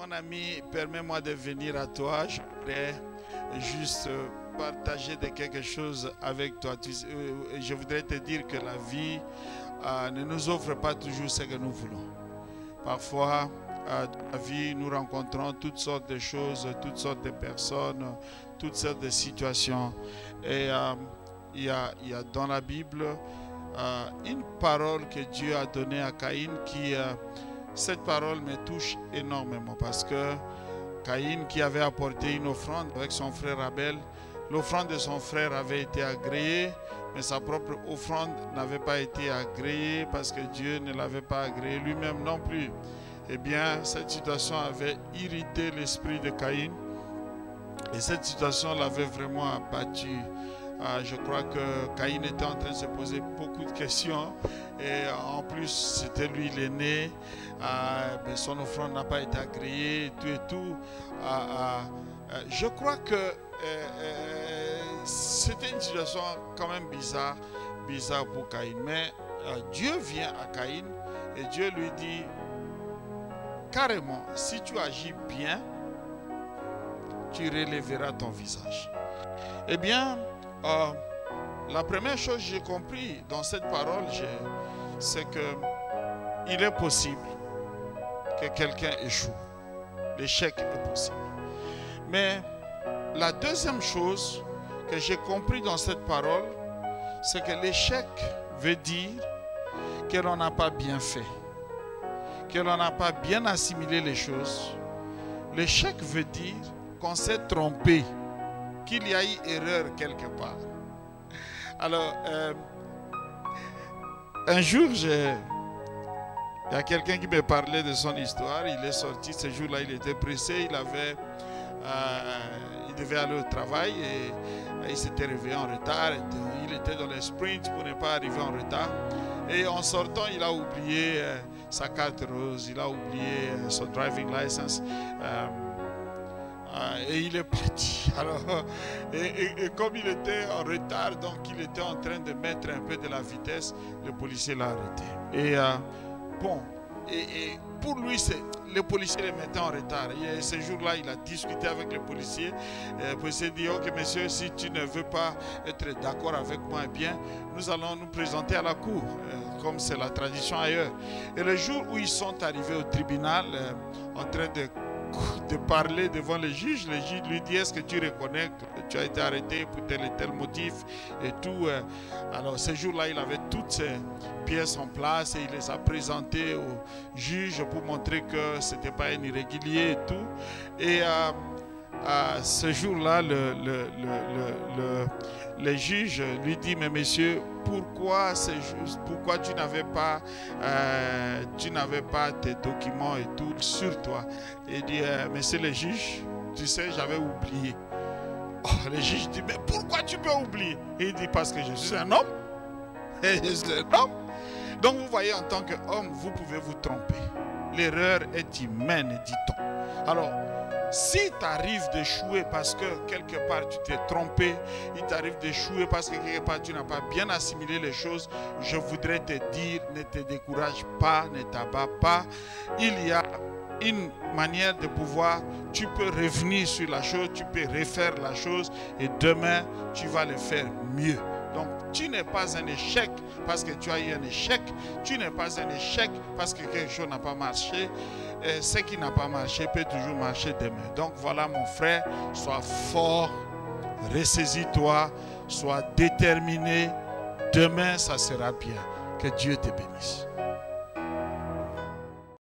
Mon ami, permets-moi de venir à toi. Je voudrais juste partager de quelque chose avec toi. Je voudrais te dire que la vie ne nous offre pas toujours ce que nous voulons. Parfois, dans la vie, nous rencontrons toutes sortes de choses, toutes sortes de personnes, toutes sortes de situations. Et il y a dans la Bible une parole que Dieu a donnée à Caïn qui... cette parole me touche énormément parce que Caïn qui avait apporté une offrande avec son frère Abel, l'offrande de son frère avait été agréée, mais sa propre offrande n'avait pas été agréée parce que Dieu ne l'avait pas agréée lui-même non plus. Eh bien, cette situation avait irrité l'esprit de Caïn et cette situation l'avait vraiment abattu. Je crois que Caïn était en train de se poser beaucoup de questions et en plus c'était lui l'aîné, mais son offrande n'a pas été agréée et tout. Je crois que c'était une situation quand même bizarre pour Caïn, mais Dieu vient à Caïn et Dieu lui dit carrément, si tu agis bien, tu relèveras ton visage. Eh bien, la première chose que j'ai compris dans cette parole, c'est que il est possible que quelqu'un échoue. L'échec est possible. Mais la deuxième chose que j'ai compris dans cette parole, c'est que l'échec veut dire que l'on n'a pas bien fait, que l'on n'a pas bien assimilé les choses. L'échec veut dire qu'on s'est trompé, qu'il y a eu erreur quelque part. Alors, un jour, il y a quelqu'un qui me parlait de son histoire. Il est sorti ce jour-là, il était pressé, il devait aller au travail et il s'était réveillé en retard. Il était dans les sprints pour ne pas arriver en retard. Et en sortant, il a oublié sa carte rose, il a oublié son driving license. Et il est parti. Alors, et comme il était en retard, donc il était en train de mettre un peu de la vitesse, le policier l'a arrêté. Et pour lui, le policier le mettait en retard. Et ce jour-là, il a discuté avec le policier. Le policier dit, ok monsieur, si tu ne veux pas être d'accord avec moi, eh bien, nous allons nous présenter à la cour, comme c'est la tradition ailleurs. Et le jour où ils sont arrivés au tribunal, en train de parler devant le juge lui dit, est-ce que tu reconnais que tu as été arrêté pour tel et tel motif et tout. Alors ce jour-là, il avait toutes ces pièces en place et il les a présentées au juge pour montrer que ce n'était pas un irrégulier et tout. Et ce jour-là, le juge lui dit, mais monsieur, pourquoi tu n'avais pas tes documents et tout sur toi? Et il dit, monsieur le juge, tu sais, j'avais oublié. Oh, le juge dit, mais pourquoi tu peux oublier? Et il dit, parce que je suis un homme. Et je suis un homme. Donc vous voyez, en tant qu'homme, vous pouvez vous tromper. L'erreur est humaine, dit-on. Alors, si tu arrives d'échouer parce que quelque part tu t'es trompé, il t'arrive d'échouer parce que quelque part tu n'as pas bien assimilé les choses, je voudrais te dire, ne te décourage pas, ne t'abats pas. Il y a une manière de pouvoir, tu peux revenir sur la chose, tu peux refaire la chose et demain tu vas le faire mieux. Donc tu n'es pas un échec parce que tu as eu un échec, tu n'es pas un échec parce que quelque chose n'a pas marché. Ce qui n'a pas marché peut toujours marcher demain. Donc voilà mon frère, sois fort, ressaisis-toi, sois déterminé. Demain ça sera bien. Que Dieu te bénisse.